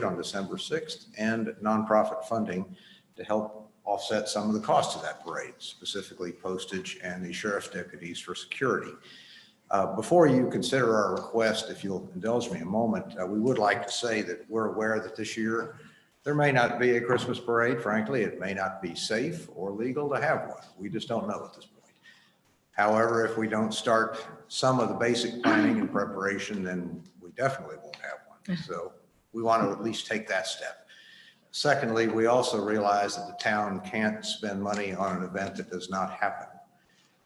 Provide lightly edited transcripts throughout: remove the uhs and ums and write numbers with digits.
on December 6th and nonprofit funding to help offset some of the costs of that parade, specifically postage and the sheriff's deputies for security. Before you consider our request, if you'll indulge me a moment, we would like to say that we're aware that this year there may not be a Christmas parade. Frankly, it may not be safe or legal to have one. We just don't know at this point. However, if we don't start some of the basic planning and preparation, then we definitely won't have one. So we want to at least take that step. Secondly, we also realize that the town can't spend money on an event that does not happen.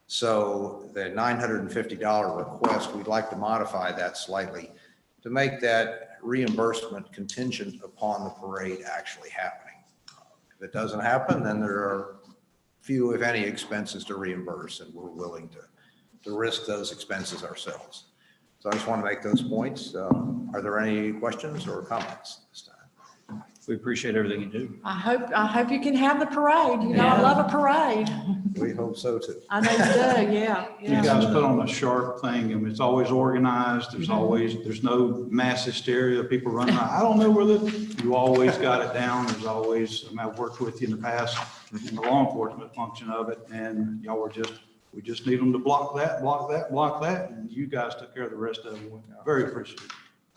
So the $950 request, we'd like to modify that slightly to make that reimbursement contingent upon the parade actually happening. If it doesn't happen, then there are few, if any, expenses to reimburse, and we're willing to risk those expenses ourselves. So I just want to make those points. Are there any questions or comments this time? We appreciate everything you do. I hope you can have the parade. You know, I love a parade. We hope so too. I know you do, yeah. You guys put on a sharp thing, and it's always organized. There's no mass hysteria, people running around. I don't know where you always got it down. There's always, I've worked with you in the past in the law enforcement function of it, and y'all were we just need them to block that, and you guys took care of the rest of them. Very appreciative.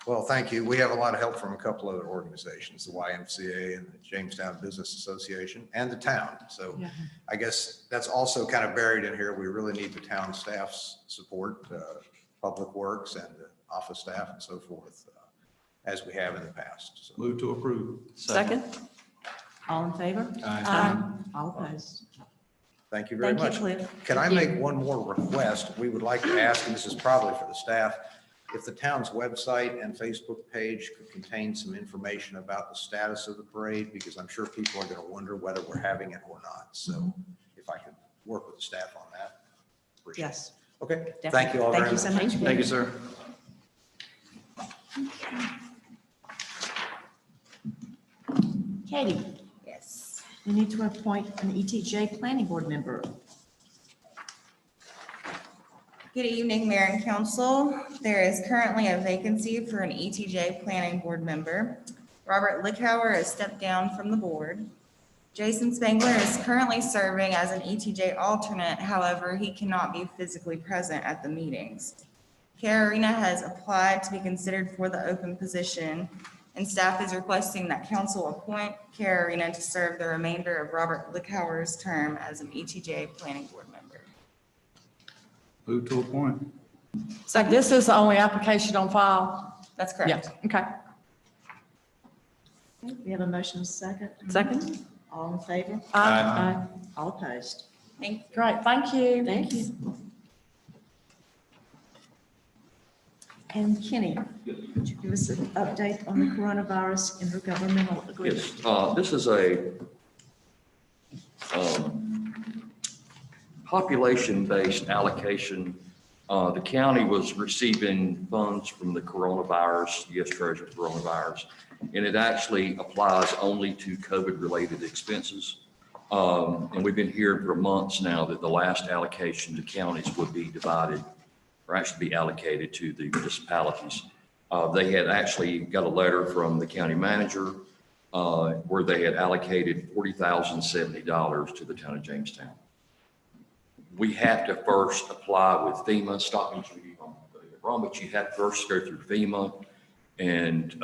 Well, thank you. We have a lot of help from a couple other organizations, the YMCA and the Jamestown Business Association and the town. So I guess that's also kind of buried in here. We really need the town staff's support, public works and office staff and so forth, as we have in the past. So. Move to approve. Second. All in favor? Aye. All opposed. Thank you very much. Cliff. Can I make one more request? We would like to ask, and this is probably for the staff, if the town's website and Facebook page could contain some information about the status of the parade, because I'm sure people are going to wonder whether we're having it or not. So if I could work with the staff on that. Appreciate it. Yes. Okay. Thank you all very much. Thank you so much. Thank you, sir. Katie, Yes. we need to appoint an ETJ planning board member. Good evening, Mayor and Council. There is currently a vacancy for an ETJ Planning Board member. Robert Lickhauer has stepped down from the board. Jason Spangler is currently serving as an ETJ alternate. However, he cannot be physically present at the meetings. Kara Arena has applied to be considered for the open position, and staff is requesting that council appoint Kara Arena to serve the remainder of Robert Lickhauer's term as an ETJ Planning Board member. Move to appoint. So this is the only application on file? That's correct. Okay. We have a motion and a second. Second? All in favor? Aye. All opposed? Thank you. Great, thank you. Thank you. And Kenny, would you give us an update on the coronavirus intergovernmental agreement? Yes, this is a population-based allocation. The county was receiving funds from the coronavirus, U.S. Treasury coronavirus, and it actually applies only to COVID-related expenses. And we've been hearing for months now that the last allocation to counties would be divided or actually be allocated to the municipalities. They had actually got a letter from the county manager where they had allocated $40,070 to the town of Jamestown. We have to first apply with FEMA, but you have to first go through FEMA and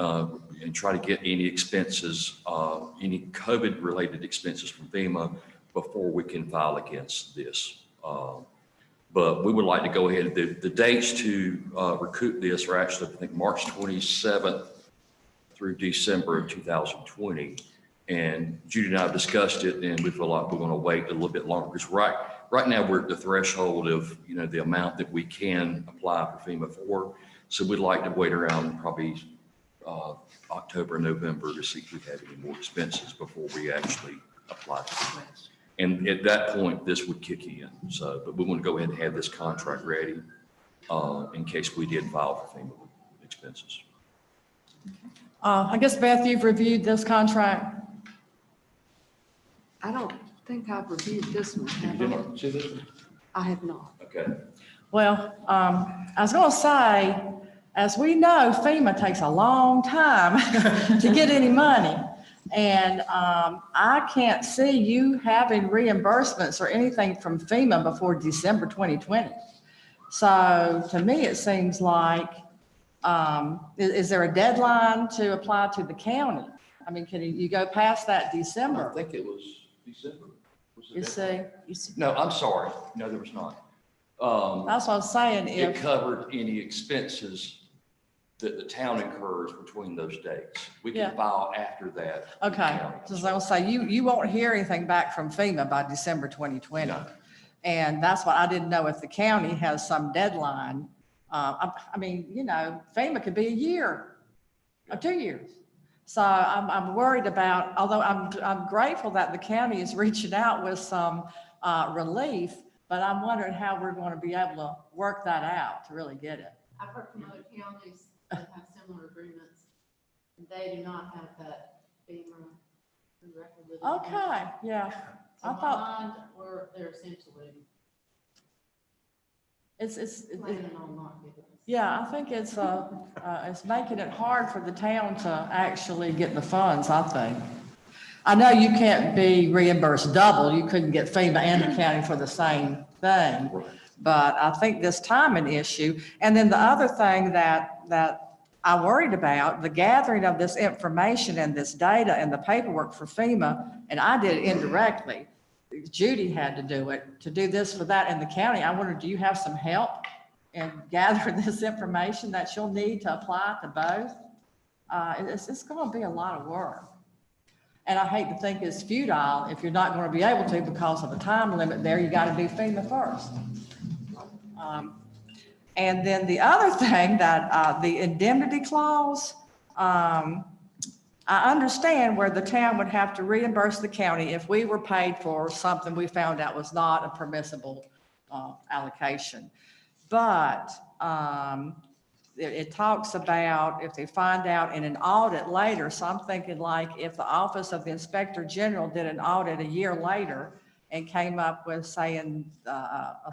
try to get any expenses, any COVID-related expenses from FEMA before we can file against this. But we would like to go ahead. The dates to recoup this are actually, I think, March 27th through December of 2020. And Judy and I have discussed it, and we feel like we're going to wait a little bit longer because right now we're at the threshold of, the amount that we can apply for FEMA for. So we'd like to wait around probably October, November to see if we have any more expenses before we actually apply to FEMA. And at that point, this would kick in. So, but we want to go ahead and have this contract ready in case we did file for FEMA expenses. I guess, Beth, you've reviewed this contract. I don't think I've reviewed this one. You have I? didn't see this one? I have not. Okay. Well, I was going to say, as we know, FEMA takes a long time to get any money. And I can't see you having reimbursements or anything from FEMA before December 2020. So to me, it seems like, is there a deadline to apply to the county? I mean, can you go past that December? I think it was December. Was it You that? see, No, I'm sorry. No, there was not. that's what I was saying, It if, covered any expenses that the town incurs between those dates. We Yeah. can file after that. with the okay, county. so I was say, you won't hear anything back from FEMA by December 2020. No. And that's what I didn't know if the county has some deadline. I mean, you know, FEMA could be a year or 2 years. So I'm worried about, although I'm grateful that the county is reaching out with some relief, but I'm wondering how we're going to be able to work that out to really get it. I've heard from other counties that have similar agreements. They do not have that FEMA prerequisite. Okay, yeah. So I thought mine, they're essentially it's planning on not giving us. yeah, I think it's making it hard for the town to actually get the funds, I think. I know you can't be reimbursed double. You couldn't get FEMA and the county for the same thing. But I think this timing issue, and then the other thing that I worried about, the gathering of this information and this data and the paperwork for FEMA, and I did it indirectly. Judy had to do it, to do this for that in the county. I wonder, do you have some help in gathering this information that you'll need to apply to both? It's going to be a lot of work. And I hate to think it's futile if you're not going to be able to because of the time limit there. You got to do FEMA first. And then the other thing that the indemnity clause, I understand where the town would have to reimburse the county if we were paid for something we found out was not a permissible allocation. But it talks about if they find out in an audit later, so I'm thinking like if the Office of the Inspector General did an audit a year later and came up with saying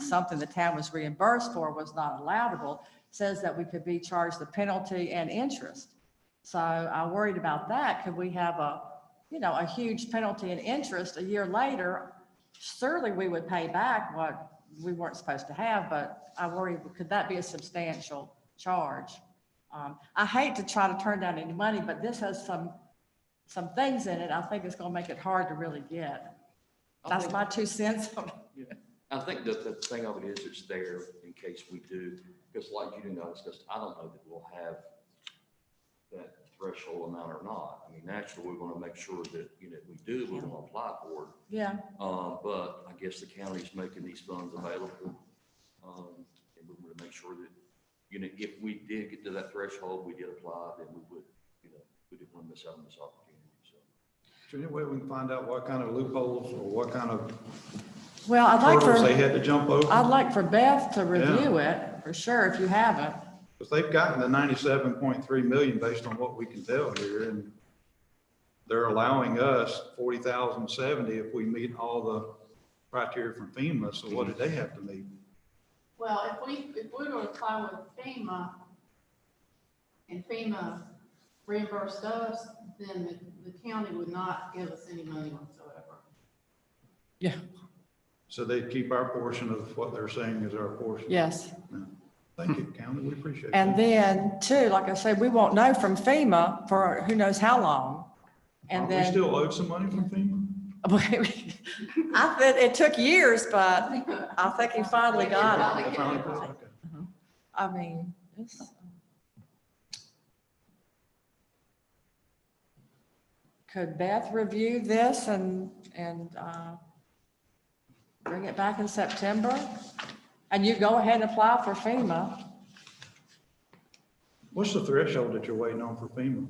something the town was reimbursed for was not allowable, says that we could be charged the penalty and interest. So I worried about that. Could we have a huge penalty and interest a year later? Surely we would pay back what we weren't supposed to have, but I worry, could that be a substantial charge? I hate to try to turn down any money, but this has some things in it. I think it's going to make it hard to really get. That's my 2 cents on it. Yeah. I think that the thing of it is it's there in case we do, because like you do know, it's just, I don't know that we'll have that threshold amount or not. I mean, naturally, we're going to make sure that, if we do, we're going to apply for it. Yeah, But I guess the county's making these funds available. And we're going to make sure that, if we did get to that threshold, we did apply, then we would, we didn't want to miss out on this opportunity, so. Is there any way we can find out what kind of loopholes or what kind of well, hurdles they had to jump over? I'd like for Beth to review it for sure if you haven't. Because they've gotten the 97.3 million based on what we can tell here, and they're allowing us 40,070 if we meet all the criteria from FEMA. So what did they have to meet? Well, if we were to apply with FEMA and FEMA reimbursed us, then the county would not give us any money whatsoever. Yeah. So they'd keep our portion of what they're saying is our portion. Yes. Thank you, county. We appreciate it. And then too, like I said, we won't know from FEMA for who knows how long. And Are we then, still owed some money from FEMA? I think it took years, but I think he finally got it. They finally put it? Okay. I mean, it's. Could Beth review this and bring it back in September? And you go ahead and apply for FEMA. What's the threshold that you're waiting on for FEMA?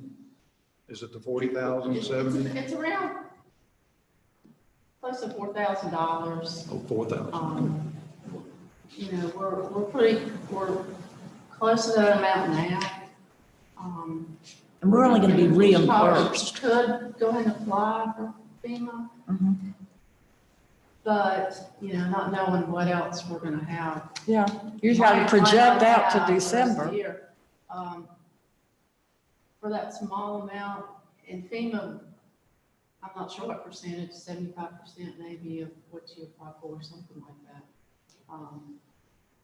Is it the 40,070? It's around close to $4,000. Oh, 4,000. We're close to that amount now. And we're only going to be we reimbursed. Could go ahead and apply for FEMA, but, not knowing what else we're gonna have. Yeah, usually got to project out to December. for that small amount, in FEMA, I'm not sure what percentage, 75% maybe of what you apply for, something like that.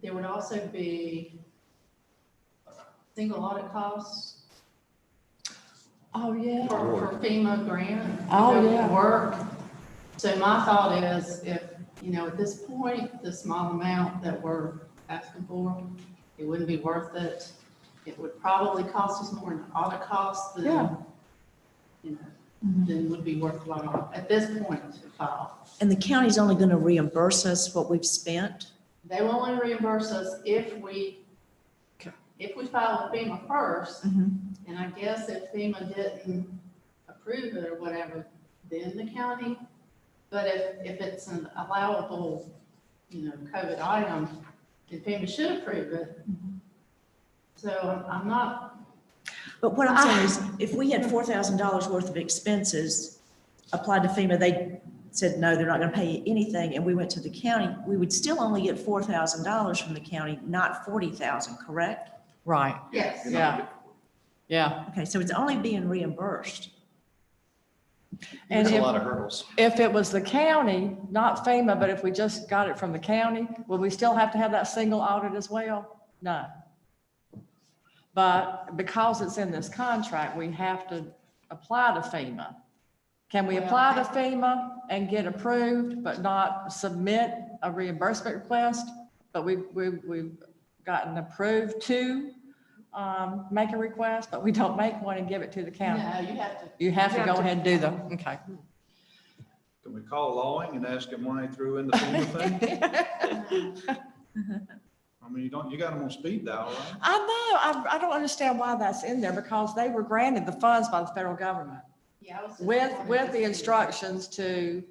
There would also be single audit costs Oh, yeah. for FEMA grant. Oh, you know, yeah. Work. So my thought is if, at this point, the small amount that we're asking for, it wouldn't be worth it. It would probably cost us more in audit costs Yeah. than, than would be worthwhile at this point to file. And the county's only going to reimburse us what we've spent? They will only reimburse us if we file with FEMA first. And I guess if FEMA didn't approve it or whatever, then the county. But if it's an allowable, COVID item, then FEMA should approve it. So I'm not, But what I'm saying is, if we had $4,000 worth of expenses applied to FEMA, they said, no, they're not going to pay anything, and we went to the county, we would still only get $4,000 from the county, not $40,000, correct? Right, yes. yeah, yeah. Okay, so it's only being reimbursed. And There's a if, lot of hurdles. if it was the county, not FEMA, but if we just got it from the county, would we still have to have that single audit as well? No. But because it's in this contract, we have to apply to FEMA. Can we apply to FEMA and get approved, but not submit a reimbursement request? But we've gotten approved to make a request, but we don't make one and give it to the county. No, you have to. You have to go ahead and do them, okay. Can we call Lawing and ask him why he threw in the FEMA thing? I mean, you got him on speed dial, right? I know, I don't understand why that's in there, because they were granted the funds by the federal government Yeah, I was just with wondering the if- instructions to,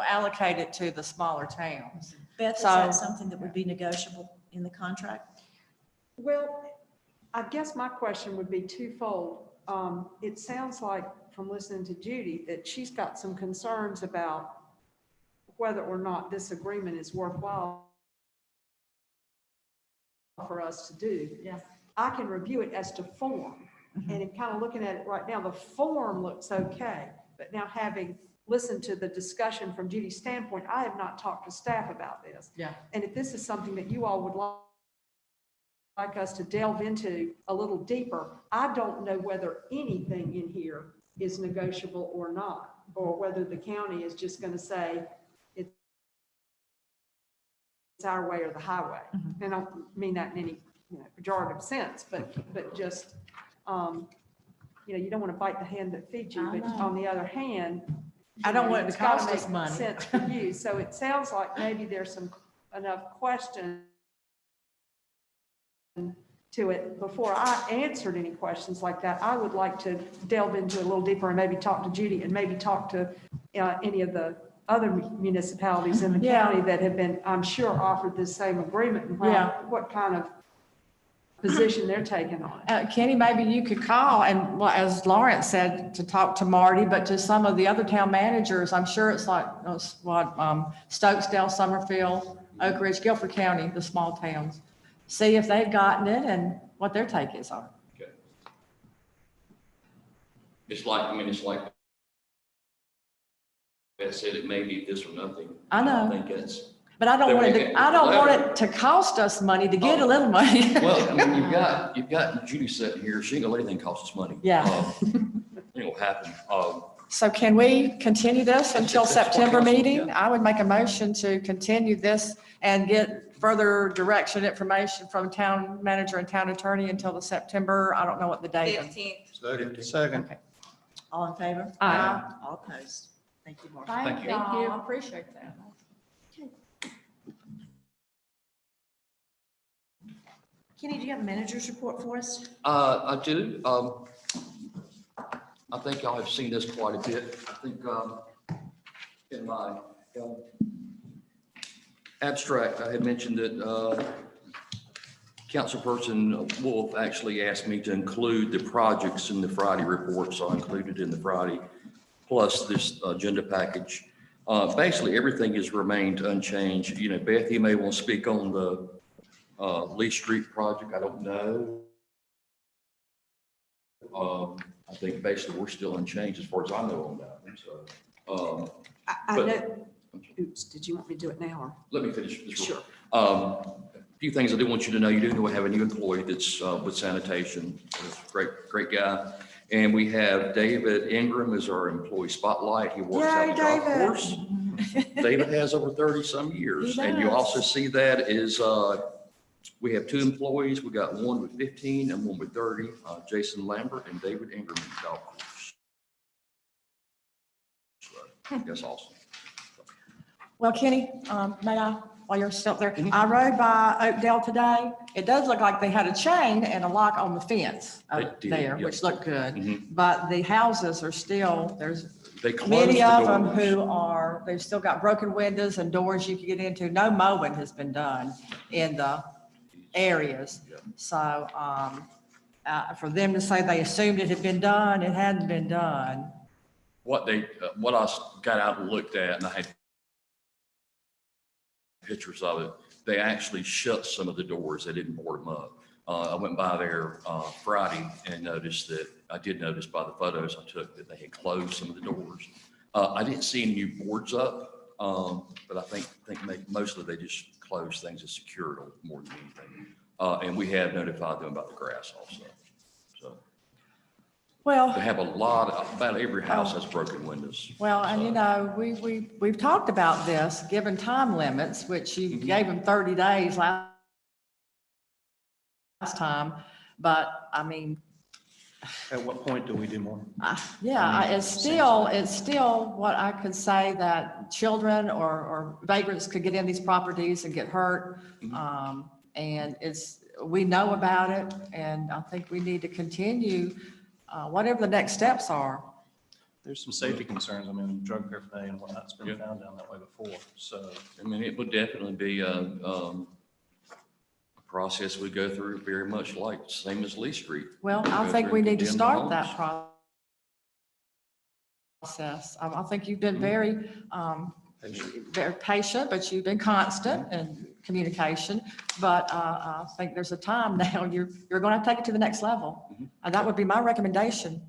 allocate it to the smaller towns. Beth, is So- that something that would be negotiable in the contract? Well, I guess my question would be twofold. It sounds like from listening to Judy that she's got some concerns about whether or not this agreement is worthwhile for us to do. Yeah. I can review it as to form, and in kind of looking at it right now, the form looks okay. But now having listened to the discussion from Judy's standpoint, I have not talked to staff about this. Yeah. And if this is something that you all would like us to delve into a little deeper, I don't know whether anything in here is negotiable or not, or whether the county is just going to say it's our way or the highway. And I don't mean that in any pejorative sense, but just, you don't want to bite the hand that feeds you, I but know. on the other hand, I don't want it to it's gotta cost us make money. sense for you. So it sounds like maybe there's enough question to it. Before I answered any questions like that, I would like to delve into it a little deeper and maybe talk to Judy and maybe talk to any of the other municipalities in the Yeah. county that have been, I'm sure, offered this same agreement and Yeah. what kind of position they're taking on it. Kenny, maybe you could call and, well, as Lawrence said, to talk to Marty, but to some of the other town managers, I'm sure it's like, Stokesdale, Summerfield, Oak Ridge, Guilford County, the small towns. See if they've gotten it and what their take is on it. Okay. It's like Beth said, it may be this or nothing. I know. think that's, But I don't They're want it, making- I don't want it to cost us money to get a little money. well, you've got Judy sitting here, she ain't gonna let anything cost us money. Yeah. Ain't gonna happen. So can we continue this until That's what September council- meeting? I would make a motion to continue this and get further direction, information from town manager and town attorney until the September, I don't know what the date is. 15th. Second. Okay. All in favor? Aye. All opposed? Thank you, Martha. Thank you. y'all. I appreciate that. Kenny, do you have a manager's report for us? I do. I think y'all have seen this quite a bit. I think in my abstract, I had mentioned that Councilperson Wolf actually asked me to include the projects in the Friday report, so I included in the Friday, plus this agenda package. Basically, everything has remained unchanged. Beth, you may want to speak on the Lee Street project. I don't know I think basically we're still unchanged as far as I know on that one, so. I But- know, oops, did you want me to do it now or? Let me finish this. Sure. A few things I do want you to know. You do have a new employee that's with sanitation. Great guy. And we have David Ingram as our employee spotlight. He works out Yay, the golf David. course. David has over 30-some years. He And you does. also see that is, we have 2 employees. We got one with 15 and one with 30, Jason Lambert and David Ingram in the golf course. So that's awesome. Well, Kenny, may I, while you're still there, I rode by Oakdale today. It does look like they had a chain and a lock on the fence They did, there, yeah. which looked good. Mhm. But the houses are still, there's They closed many the of them doors. who are, they've still got broken windows and doors you can get into. No mowing has been done in the areas. Yeah. So, for them to say they assumed it had been done, it hadn't been done. What I got out and looked at, and I had pictures of it, they actually shut some of the doors. They didn't board them up. I went by there Friday and noticed that, I did notice by the photos I took that they had closed some of the doors. I didn't see any new boards up, but I think mostly they just closed things as secured more than anything. And we have notified them about the grass also. So Well. they have about every house has broken windows. Well, and So- you know, we've talked about this, given time limits, which you Mhm. gave them 30 days last time. But I mean, At what point do we do more? it's still what I could say that children or vagrants could get in these properties and get hurt. Mhm. And we know about it, and I think we need to continue, whatever the next steps are. There's some safety concerns. I mean, drug paraphernalia and whatnot's been Yeah. found down that way before, so. I mean, it would definitely be a process we go through very much like, same as Lee Street. Well, I Go think through we and need to condemn the start that homes. process. I think you've been Mhm. very patient, but you've been constant in communication. But I think there's a time now, you're going to take it to the next level. Mhm. And that would be my recommendation.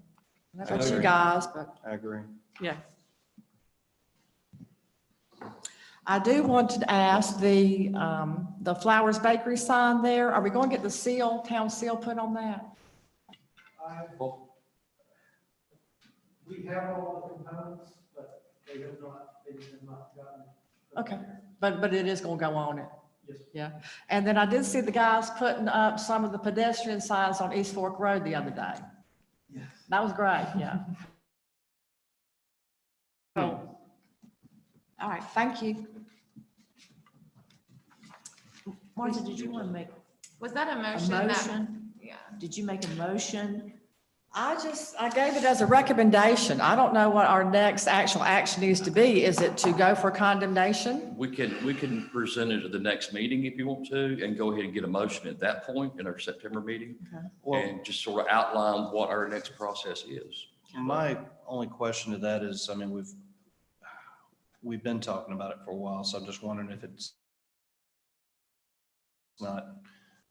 That's I you agree. guys, but I agree. yeah. I do want to ask the Flowers Bakery sign there, are we going to get the town seal put on that? We have all the components, but they have not gotten. Okay, but it is going to go on it. Yes. Yeah, and then I did see the guys putting up some of the pedestrian signs on East Fork Road the other day. Yes. That was great, yeah. Cool. All right, thank you. Martha, did you want to make Was that a a motion? That- motion? Yeah. Did you make a motion? I gave it as a recommendation. I don't know what our next actual action needs to be. Is it to go for condemnation? We can present it at the next meeting if you want to, and go ahead and get a motion at that point in our September meeting. Well, And just sort of outline what our next process is. my only question to that is, I mean, we've been talking about it for a while, so I'm just wondering if it's not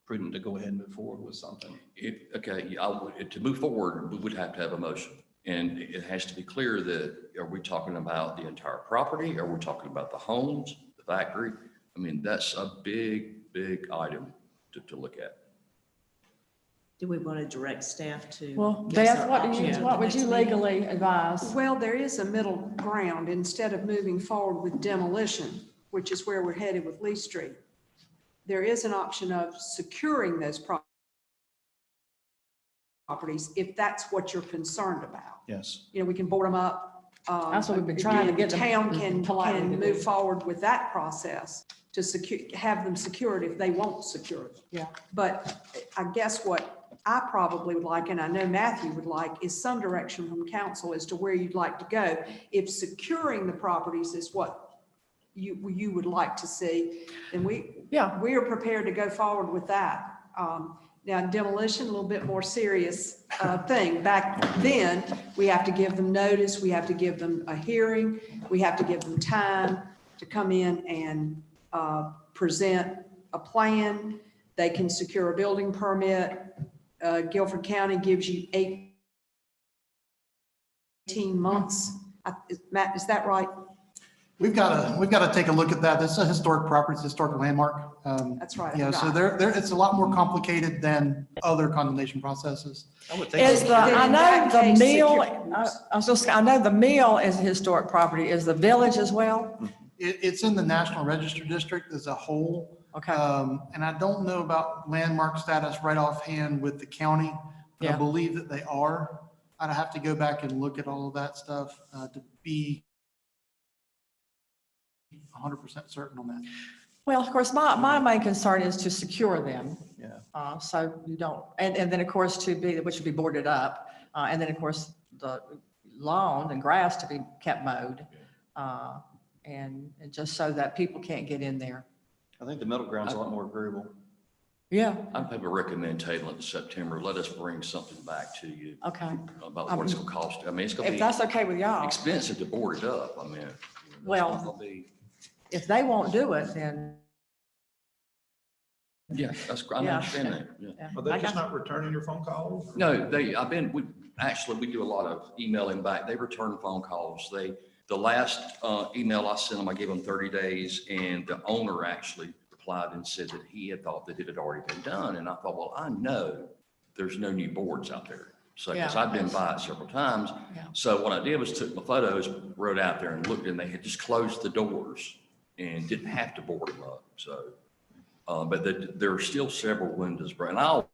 prudent to go ahead and move forward with something. To move forward, we would have to have a motion. And it has to be clear that, are we talking about the entire property? Are we talking about the homes, the factory? I mean, that's a big item to look at. Do we want to direct staff to? Well, give us Beth, our what options at what the would next you meeting? legally advise? Well, there is a middle ground. Instead of moving forward with demolition, which is where we're headed with Lee Street, there is an option of securing those properties if that's what you're concerned about. Yes. You know, we can board them up. That's what we've been trying to get The them town can politely to do. move forward with that process to have them secured if they won't secure them. Yeah. But I guess what I probably would like, and I know Matthew would like, is some direction from council as to where you'd like to go. If securing the properties is what you would like to see, then Yeah. we are prepared to go forward with that. Now demolition, a little bit more serious thing. Back then, we have to give them notice, we have to give them a hearing, we have to give them time to come in and present a plan. They can secure a building permit. Guilford County gives you 8 18 months. Matt, is that right? We've got to take a look at that. This is a historic property, it's a historic landmark. That's right, I Yeah, so forgot. it's a lot more complicated than other condemnation processes. I would think. Is so. the, I Then in know that the case, mill, secure- I know the mill is a historic property. Is the village as well? It's in the National Register District as a whole. Okay, And I don't know about landmark status right offhand with the county, but I Yeah. believe that they are. I'd have to go back and look at all of that stuff to be 100% certain on that. well, of course, my main concern is to secure them. Yeah. So you don't, and then of course to be, which would be boarded up. And then of course, the lawn and grass to be kept mowed. And just so that people can't get in there. I think the middle ground's a lot more agreeable. Yeah, I'd maybe recommend tabling to September. Let us bring something back to you okay. about what it's gonna cost. I mean, it's gonna If be that's okay with y'all, expensive to board it up. I mean. It's Well- not gonna be- if they won't do it, then. Yeah, I Yeah. understand that, yeah. yeah, Are they I just got- not returning your phone calls? No, we do a lot of emailing back. They return phone calls. The last email I sent them, I gave them 30 days, and the owner actually replied and said that he had thought that it had already been done. And I thought, well, I know there's no new boards out there. So, because Yeah. I've been by it several times. Yeah. So what I did was took my photos, rode out there and looked, and they had just closed the doors and didn't have to board them up. So, but there are still several windows, and I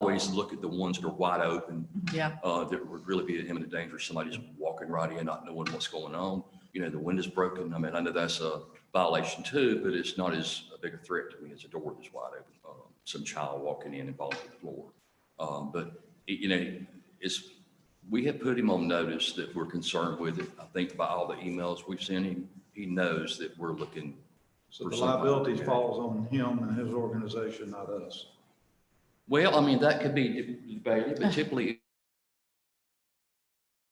always look at the ones that are wide open, Yeah, that would really be an imminent danger. Somebody's walking right in, not knowing what's going on. You know, the window's broken. I mean, I know that's a violation too, but it's not as big a threat to me as a door that's wide open. Some child walking in and falling to the floor. We have put him on notice that we're concerned with it. I think by all the emails we've sent him, he knows that we're looking. So the liability falls on him and his organization, not us. Well, I mean, that could be debated, but typically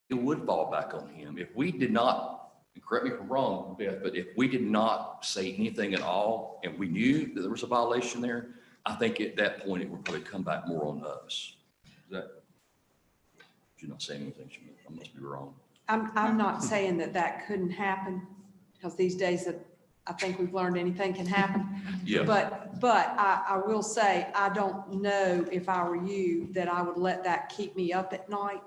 it would fall back on him. If we did not, and correct me if I'm wrong, Beth, but if we did not say anything at all and we knew that there was a violation there, I think at that point it would probably come back more on us. Is that, you're not saying anything, I must be wrong. I'm not saying that couldn't happen, because these days that I think we've learned anything can happen. Yeah. But I will say, I don't know if I were you, that I would let that keep me up at night.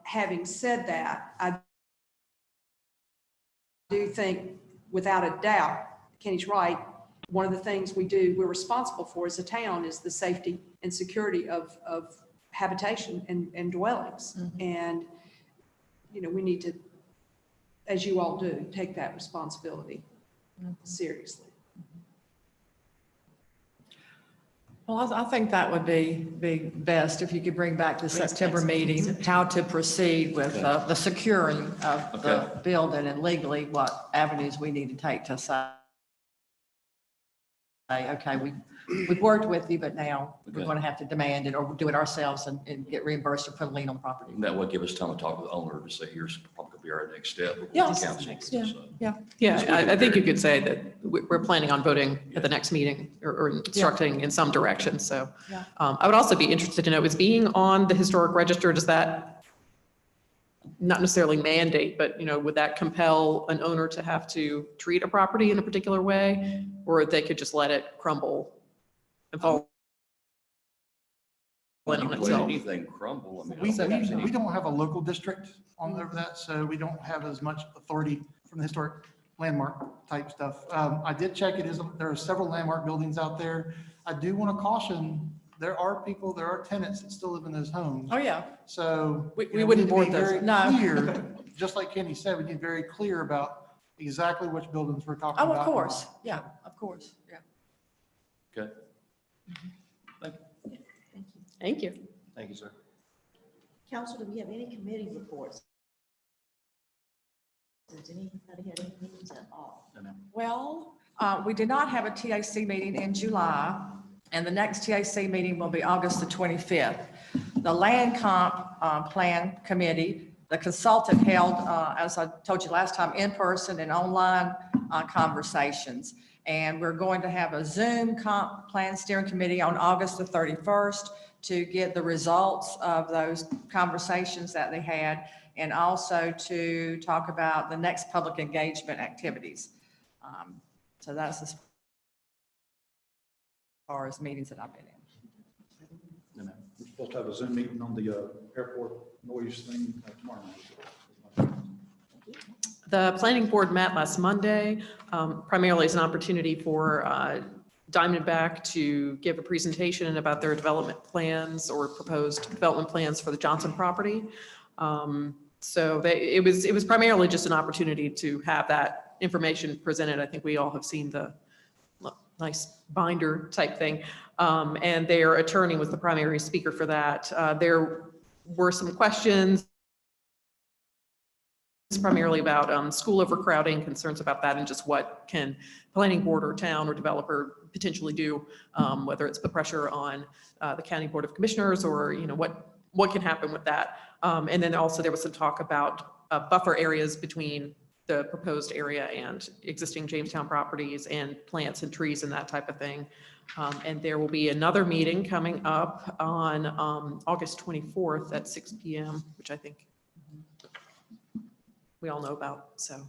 Having said that, I do think without a doubt, Kenny's right, one of the things we're responsible for as a town is the safety and security of habitation and dwellings. And, we need to, as you all do, take that responsibility seriously. well, I think that would be best if you could bring back the September meeting, how to proceed with the securing of the building and legally what avenues we need to take to say, okay, we've worked with you, but now we're Okay. going to have to demand it or do it ourselves and get reimbursed or put a lien on property. That would give us time to talk with the owner to say, here's probably be our next step. with the Yes. council. Yeah. So, Yeah, I think you could say that we're planning on voting at the next meeting or instructing in some direction, so. Yeah. I would also be interested to know, is being on the historic register, does that not necessarily mandate, but, would that compel an owner to have to treat a property in a particular way? Or they could just let it crumble and fall in on Let itself? anything crumble. I mean, I We don't think there's any- we don't have a local district on over that, so we don't have as much authority from the historic landmark type stuff. I did check, there are several landmark buildings out there. I do want to caution, there are tenants that still live in those homes. Oh, yeah. So. We wouldn't need to be board those. very No. clear, just like Kenny said, we need to be very clear about exactly which buildings we're talking Oh, about. of course. Yeah, of course. Yeah. Okay. Thank you. Thank you, sir. Council, do we have any committee reports? Does anybody have any meetings at all? Well, we did not have a TAC meeting in July, and the next TAC meeting will be August the 25th. The Land Comp Plan Committee, the consultant held, as I told you last time, in person and online conversations. And we're going to have a Zoom Comp Plan Steering Committee on August the 31st to get the results of those conversations that they had, and also to talk about the next public engagement activities. So that's as far as meetings that I've been in. We're supposed to have a Zoom meeting on the airport noise thing tomorrow night. The planning board met last Monday, primarily as an opportunity for Diamondback to give a presentation about their development plans or proposed development plans for the Johnson property. So it was primarily just an opportunity to have that information presented. I think we all have seen the nice binder type thing. And their attorney was the primary speaker for that. There were some questions primarily about school overcrowding, concerns about that, and just what can planning board or town or developer potentially do, whether it's put pressure on the county board of commissioners or, you know, what can happen with that. And then also there was some talk about buffer areas between the proposed area and existing Jamestown properties and plants and trees and that type of thing. And there will be another meeting coming up on August 24th at 6 p.m., which I think we all know about. So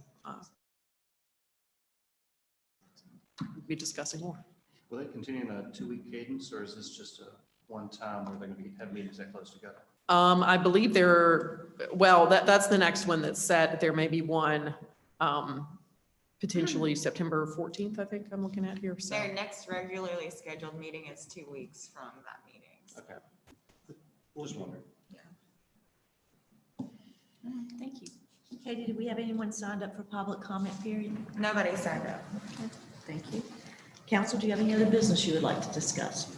we'll be discussing more. Will they continue in a 2-week cadence, or is this just a one time where they're going to have meetings that close together? I believe that's the next one that's set. There may be one potentially September 14th, I think I'm looking at here. So Their next regularly scheduled meeting is 2 weeks from that meeting. Okay. Just wondering. Thank you. Katie, do we have anyone signed up for public comment period? Nobody signed up. Thank you. Council, do you have any other business you would like to discuss?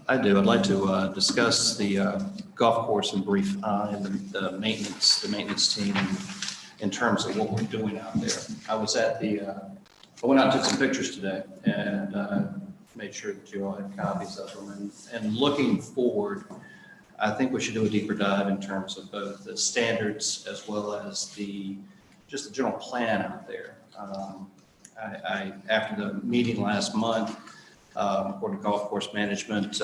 I do. I'd like to discuss the golf course in brief and the maintenance team in terms of what we're doing out there. I was at I went out and took some pictures today and made sure that you all had copies of them. And looking forward, I think we should do a deeper dive in terms of both the standards as well as just the general plan out there. After the meeting last month, according to golf course management,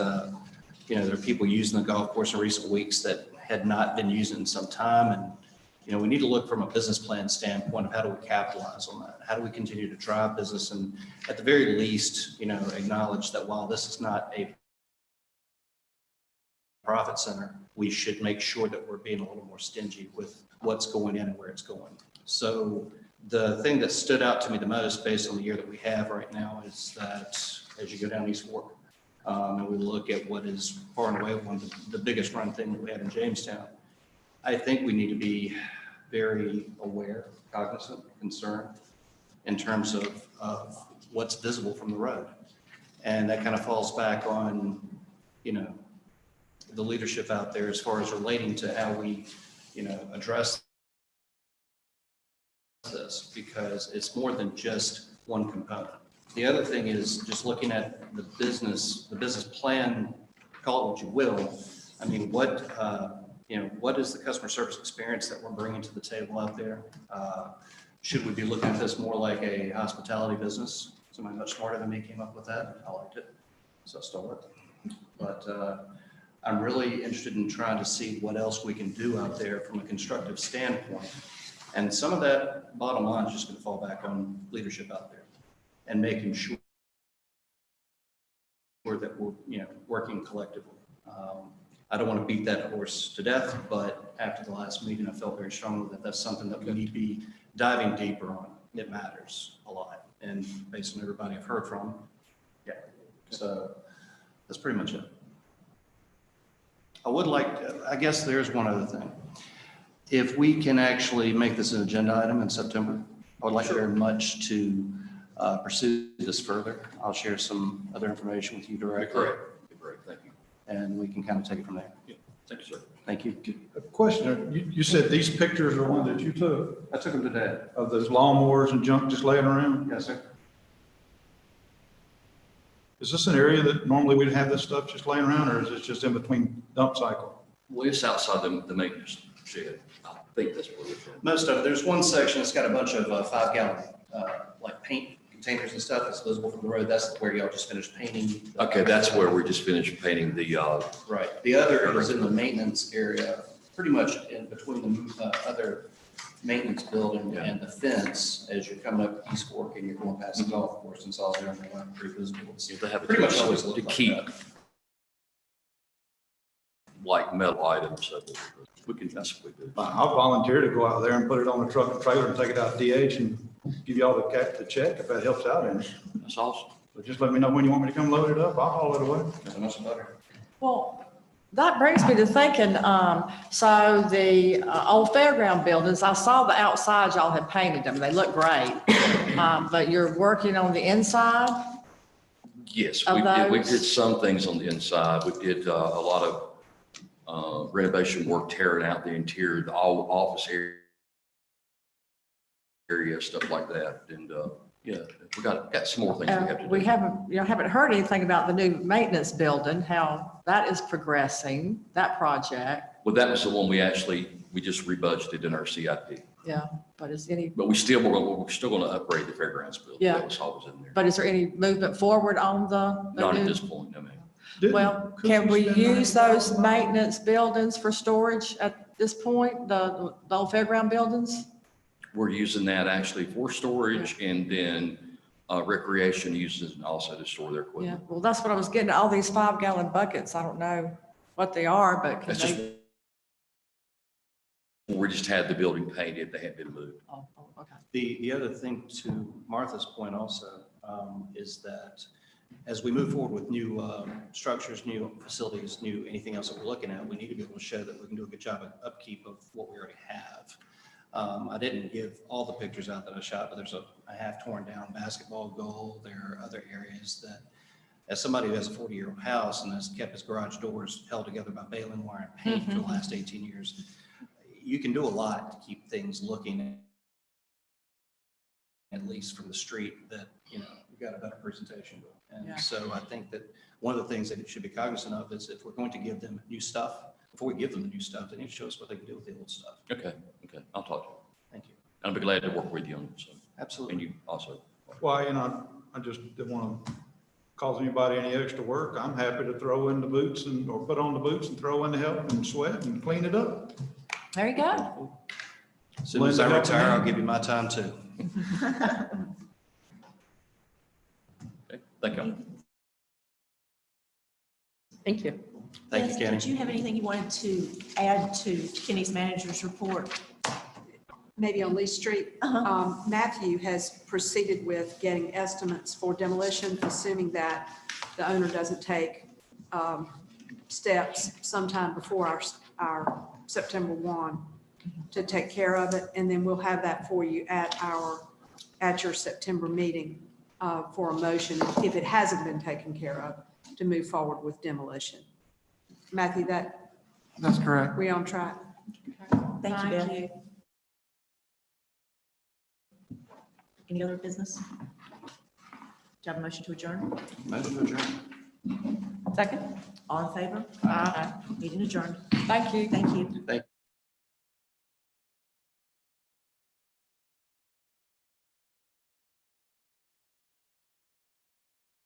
there are people using the golf course in recent weeks that had not been using it in some time. And, we need to look from a business plan standpoint of how do we capitalize on that? How do we continue to drive business? And at the very least, acknowledge that while this is not a profit center, we should make sure that we're being a little more stingy with what's going in and where it's going. So the thing that stood out to me the most based on the year that we have right now is that as you go down East Fork, and we look at what is far and away one of the biggest run thing that we have in Jamestown, I think we need to be very aware, cognizant, concerned in terms of what's visible from the road. And that kind of falls back on, the leadership out there as far as relating to how we, address this, because it's more than just one component. The other thing is just looking at the business plan, call it what you will. I mean, what is the customer service experience that we're bringing to the table out there? Should we be looking at this more like a hospitality business? Somebody much smarter than me came up with that. I liked it, so I stole it. But I'm really interested in trying to see what else we can do out there from a constructive standpoint. And some of that bottom line is just going to fall back on leadership out there and making sure that we're, working collectively. I don't want to beat that horse to death, but after the last meeting, I felt very strongly that that's something that we need to be diving deeper on. It matters a lot. And based on everybody I've heard from, yeah. So that's pretty much it. I guess there's one other thing. If we can actually make this an agenda item in September, I would like very much to pursue this further. I'll share some other information with you directly. Great, thank you. And we can kind of take it from there. Thank you, sir. Thank you. A question, you said these pictures are one that you took I took them today. of those lawnmowers and junk just laying around? Yes, sir. Is this an area that normally we'd have this stuff just laying around, or is it just in between dump cycle? Well, it's outside the maintenance shed. I think that's what it's. Most of it. There's one section that's got a bunch of 5-gallon like paint containers and stuff that's visible from the road, that's where y'all just finished painting. Okay, that's where we just finished painting the, Right. The other is in the maintenance area, pretty much in between the other maintenance building Yeah. and the fence as you're coming up East Fork and you're going past the golf course and all there, and they're not pretty visible. So they have pretty much always look to like keep that. like metal items. So we can, that's what we do. I'll volunteer to go out there and put it on a truck and trailer and take it out to DH and give y'all the check if that helps out in it. That's awesome. But just let me know when you want me to come load it up. I'll haul it away. Nothing else about it. Well, that brings me to thinking, so the old fairground buildings, I saw the outside, y'all had painted them, they look great. But you're working on the inside? Yes, Of we those? did some things on the inside. We did a lot of renovation work, tearing out the interior, the all office area, stuff like that. And yeah, we got some more things we have to do. We haven't heard anything about the new maintenance building, how that is progressing, that project. Well, that was the one we just rebudgeted in our CIP. Yeah, but is any, But we're still going to upgrade the fairgrounds building. Yeah. That was always in there. but is there any movement forward on the? Not at new- this point, I mean. Well, can we use those maintenance buildings for storage at this point, the old fairground buildings? We're using that actually for storage, and then recreation uses and also to store their Yeah, equipment. well, that's what I was getting, all these 5-gallon buckets. I don't know what they are, but can That's just, they? we just had the building painted, they hadn't been moved. Oh, okay. The other thing to Martha's point also is that as we move forward with new structures, new facilities, new anything else that we're looking at, we need to be able to show that we can do a good job of upkeep of what we already have. I didn't give all the pictures out that I shot, but there's a half torn down basketball goal. There are other areas that, as somebody who has a 40-year-old house and has kept his garage doors held together by baling wire and paint for the last 18 years, you can do a lot to keep things looking, at least from the street, that, you know, we've got a better presentation. Yeah. And so I think that one of the things that it should be cognizant of is if we're going to give them new stuff, before we give them the new stuff, they need to show us what they can do with the old stuff. Okay, I'll talk to you. Thank you. I'll be glad to work with you on it, so, and Absolutely. you also. Well, you know, I just didn't want to cause anybody any extra work. I'm happy to throw in the boots or put on the boots and throw in the help and sweat and clean it up. There you go. As soon as I Linda, retire, help I'll give you my time too. Okay, thank you. Thank you. Thank you, Yes, Kenny. Did you have anything you wanted to add to Kenny's manager's report? Maybe on Lee Street. Uh-huh. Matthew has proceeded with getting estimates for demolition, assuming that the owner doesn't take steps sometime before our September 1 to take care of it. And then we'll have that for you at your September meeting for a motion, if it hasn't been taken care of, to move forward with demolition. Matthew, That's correct. we on track? Thank you, Beth. Any other business? Do you have a motion to adjourn? Motion to adjourn. Second? All in favor? Meeting adjourned. Thank you. Thank you. Thank you.